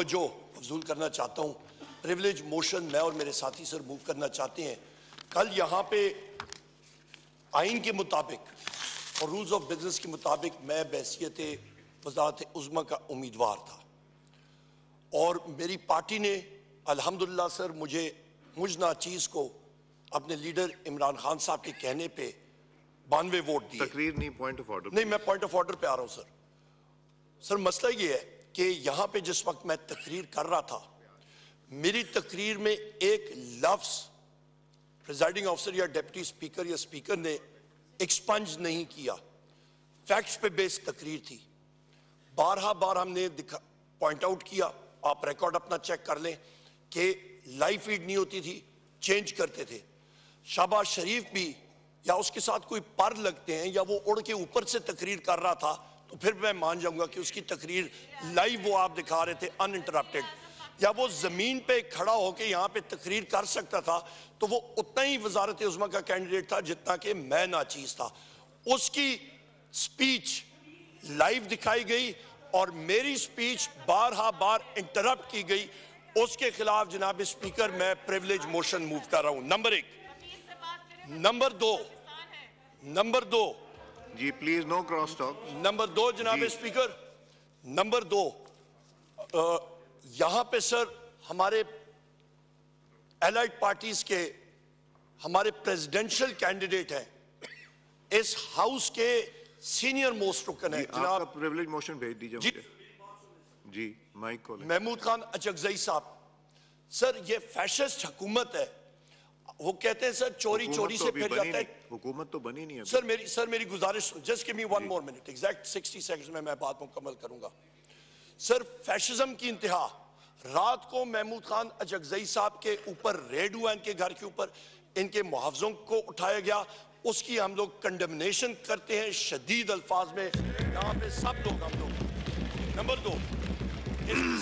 तवज्जो वसूल करना चाहता हूँ। प्रिविलेज मोशन मैं और मेरे साथी सर मूव करना चाहते हैं। कल यहाँ पे आइन के मुताबिक और रूल्स ऑफ बिजनेस के मुताबिक मैं बहसियत वज़ारत उज़्मा का उम्मीदवार था और मेरी पार्टी ने अल्हम्दुलिल्लाह सर मुझ नाचीज़ को अपने लीडर इमरान खान साहब के कहने पे 92 वोट दिए। तकरीर नहीं, पॉइंट ऑफ ऑर्डर। नहीं, मैं पॉइंट ऑफ ऑर्डर पे आ रहा हूँ सर। सर मसला ये है कि यहाँ पे जिस वक्त मैं तकरीर कर रहा था, मेरी तकरीर में एक लफ्ज प्रिजाइडिंग ऑफिसर या डिप्टी स्पीकर या स्पीकर ने एक्सपंज नहीं किया। फैक्ट्स पे बेस्ड तकरीर थी। बारहा बार हमने पॉइंट आउट किया, आप रिकॉर्ड अपना चेक कर लें कि लाइव फीड नहीं होती थी, चेंज करते थे। शहबाज शरीफ भी या उसके साथ कोई पर लगते हैं या वो उड़ के ऊपर से तकरीर कर रहा था तो फिर मैं मान जाऊंगा कि उसकी तकरीर लाइव वो आप दिखा रहे थे अनइंटरप्टेड, या वो जमीन पे खड़ा होकर यहाँ पे तकरीर कर सकता था तो वो उतना ही वजारत उज़्मा का कैंडिडेट था जितना कि मैं नाचीज था। उसकी स्पीच लाइव दिखाई गई और मेरी स्पीच बार इंटरप्ट की गई। उसके खिलाफ जनाब स्पीकर मैं प्रिविलेज मोशन मूव कर रहा हूं। नंबर 1। नंबर दो जी please no cross talk. Number 2 जनाब स्पीकर, नंबर 2 यहां पे सर हमारे एलाइड पार्टीज के हमारे प्रेसिडेंशियल कैंडिडेट हैं, इस हाउस के सीनियर मोस्ट रुकन है जनाब। प्रिविलेज मोशन भेज दीजिए मुझे। जी माइक को महमूद खान अचकजई साहब। सर ये फैशिस्ट हुकूमत है। वो कहते हैं सर चोरी से फिर जाता है। हुकूमत तो बनी नहीं है। सर मेरी गुजारिश, just give me 1 more minute, exact 60 seconds में मैं बात मुकम्मल करूंगा। सर फैशिज्म की इंतहा, रात को महमूद खान अचकजई साहब के ऊपर रेड हुआ, इनके घर के ऊपर, इनके मुहावजों को उठाया गया, उसकी हम लोग कंडेमनेशन करते हैं शदीद अल्फाज में यहाँ पे सब लोग हम लोग। नंबर 2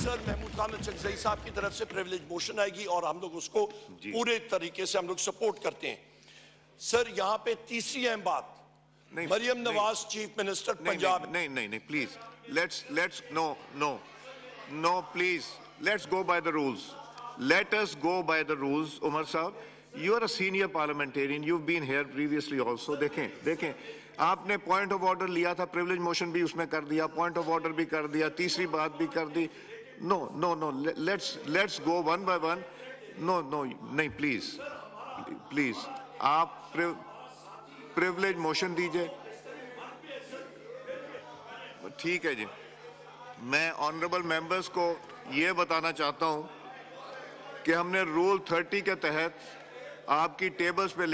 सर महमूद खान अचकजई साहब की तरफ से प्रिविलेज मोशन आएगी और हम लोग उसको पूरे तरीके से हम लोग सपोर्ट करते हैं। सर यहाँ पे तीसरी अहम बात, मरियम नवाज चीफ मिनिस्टर पंजाब। नहीं please let's no please let's go by the rules. Let us go by the rules. Umar sahab, you are a senior parliamentarian, you been here previously also. देखें आपने पॉइंट ऑफ ऑर्डर लिया था, प्रिविलेज मोशन भी उसमें कर दिया, point of order भी कर दिया, तीसरी बात भी कर दी। No let's go one by one. No नहीं प्लीज आप प्रिविलेज मोशन दीजिए। ठीक है जी। मैं ऑनरेबल मेंबर्स को यह बताना चाहता हूं कि हमने रूल 30 के तहत आपकी टेबल्स पे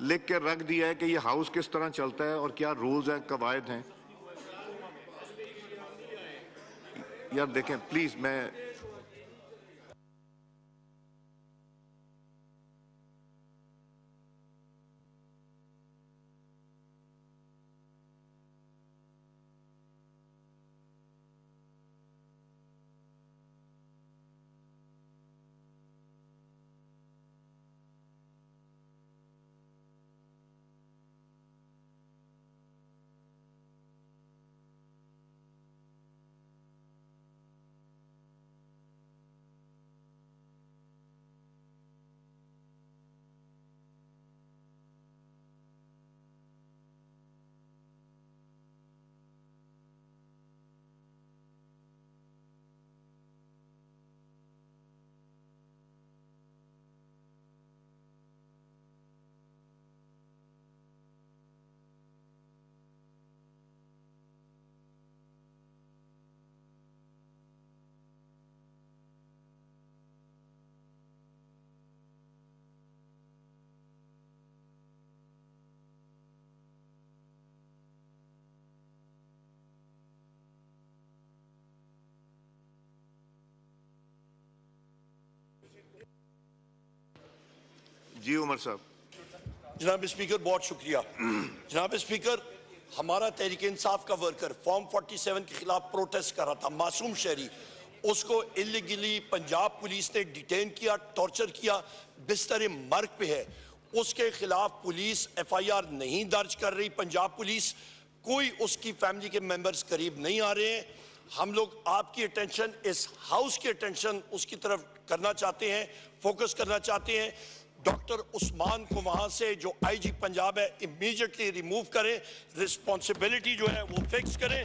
लिख के रख दिया है कि ये हाउस किस तरह चलता है और क्या रूल्स हैं, कवायद हैं। यार देखें प्लीज, मैं जी उमर साहब। जनाब स्पीकर बहुत शुक्रिया। जनाब स्पीकर, हमारा तहरीक इंसाफ का वर्कर फॉर्म 47 के खिलाफ प्रोटेस्ट कर रहा था, मासूम शहरी, उसको इलीगली पंजाब पुलिस ने डिटेन किया, टॉर्चर किया, बिस्तर मर्ग पे है। उसके खिलाफ पुलिस FIR नहीं दर्ज कर रही। पंजाब पुलिस, कोई उसकी फैमिली के मेंबर्स करीब नहीं आ रहे हैं। हम लोग आपकी अटेंशन, इस हाउस की अटेंशन उसकी तरफ करना चाहते हैं, फोकस करना चाहते हैं। डॉक्टर उस्मान को वहां से जो आईजी पंजाब है इमीडिएटली रिमूव करें, रिस्पॉन्सिबिलिटी जो है वो फिक्स करें।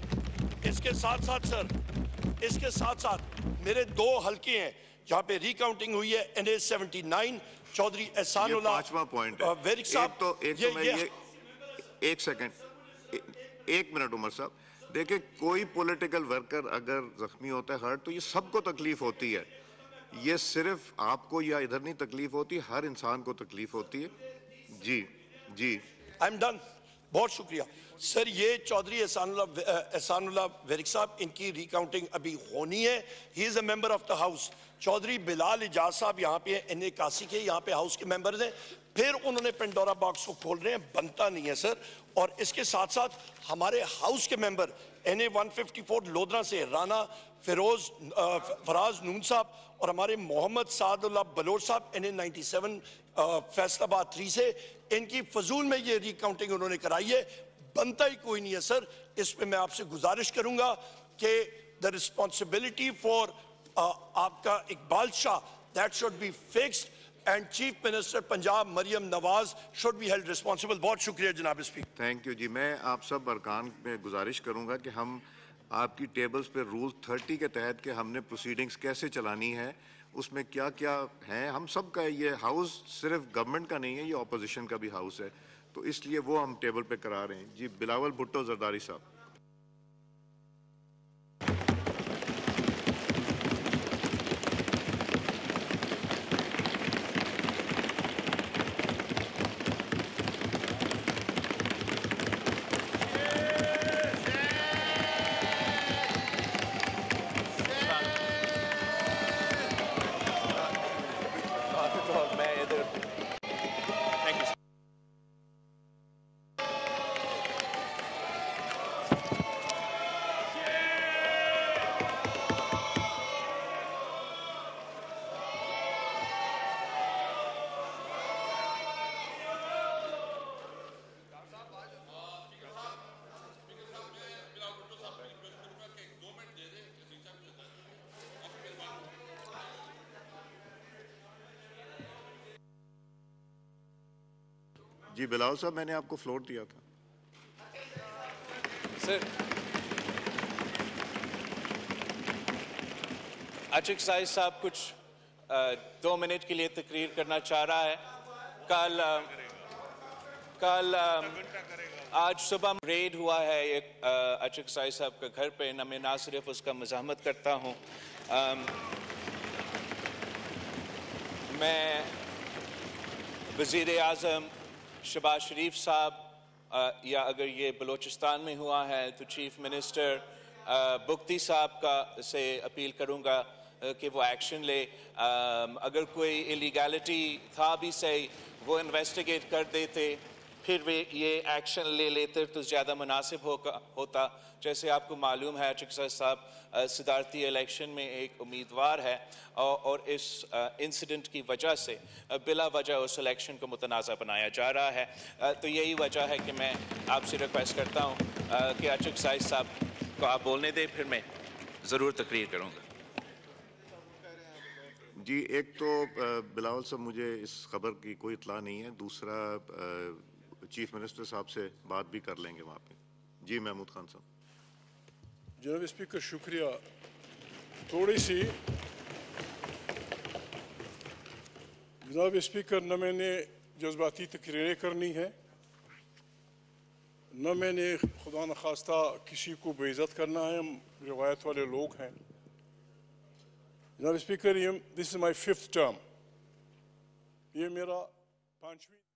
इसके साथ साथ सर, इसके साथ साथ मेरे 2 हलके हैं जहां पे रिकाउंटिंग हुई है, NA 79 चौधरी एहसानुल्लाह। 5वां पॉइंट है। वेरिक साहब, एक सेकंड, 1 मिनट उमर साहब, देखिए कोई पॉलिटिकल वर्कर अगर जख्मी होता है, हर्ट, तो ये सबको तकलीफ होती है। ये सिर्फ आपको या इधर नहीं तकलीफ होती, हर इंसान को तकलीफ होती है। जी जी, आई एम डन, बहुत शुक्रिया सर। ये चौधरी एहसानुल्लाह वेरिक साहब, इनकी रिकाउंटिंग अभी होनी है। He is a member of the house. Chaudhry Bilal Ijaz साहब यहाँ पे NA 81 के यहाँ पे हाउस के मेंबर्स हैं। फिर उन्होंने पेंडोरा बॉक्स को खोल रहे हैं, बनता नहीं है सर। और इसके साथ साथ हमारे हाउस के मेंबर NA 154 लोधरा से राना फराज नून साहब और हमारे मोहम्मद सादुल्लाह बलोच साहब NA 97 फैसलाबाद 3 से, इनकी फजूल में ये रिकाउंटिंग उन्होंने कराई है, बनता ही कोई नहीं है सर। इस पे मैं आपसे गुजारिश करूंगा कि द रिस्पॉन्सिबिलिटी फॉर आपका Iqbal Shah, that should be fixed and chief minister Punjab Maryam Nawaz should be held responsible. बहुत शुक्रिया जनाब स्पीकर। थैंक यू जी। मैं आप सब अरकान में गुजारिश करूंगा कि हम आपकी टेबल्स पे रूल 30 के तहत के हमने प्रोसीडिंग्स कैसे चलानी है, उसमें क्या क्या हैं, हम सब का, ये हाउस सिर्फ गवर्नमेंट का नहीं है, ये ऑपोजिशन का भी हाउस है, तो इसलिए वो हम टेबल पे करा रहे हैं। जी बिलावल भुट्टो जरदारी साहब। जी बिलावल साहब, मैंने आपको फ्लोर दिया था सर। अचक साहिब साहब कुछ 2 मिनट के लिए तकरीर करना चाह रहा है। आज सुबह रेड हुआ है एक अचक साहिब के घर पे, मैं ना सिर्फ उसका मज़ाहमत करता हूँ, मैं वज़ीर आज़म शहबाज शरीफ साहब या अगर ये बलूचिस्तान में हुआ है तो चीफ मिनिस्टर बुख्ती साहब का से अपील करूँगा कि वो एक्शन ले। अगर कोई इलीगैलिटी था भी सही, वो इन्वेस्टिगेट कर देते, फिर वे ये एक्शन ले लेते तो ज़्यादा मुनासिब होता। जैसे आपको मालूम है अचक साहब सदारती इलेक्शन में एक उम्मीदवार है और इस इंसिडेंट की वजह से बिला वजह उस इलेक्शन को मुतनाज़ा बनाया जा रहा है। तो यही वजह है कि मैं आपसे रिक्वेस्ट करता हूँ कि अचक साहब को आप बोलने दें, फिर मैं ज़रूर तकरीर करूँगा। जी, एक तो बिलावल साहब, मुझे इस खबर की कोई इत्ला नहीं है, दूसरा चीफ मिनिस्टर साहब से बात भी कर लेंगे वहाँ पे। जी महमूद खान साहब। जनाब स्पीकर शुक्रिया। थोड़ी सी जनाब स्पीकर, न मैंने जज्बाती तकरीरें करनी है, न मैंने खुदा न खास्ता किसी को बेइज्जत करना है, हम रिवायत वाले लोग हैं। जनाब speaker, this is my 5th term, ये मेरा 5वीं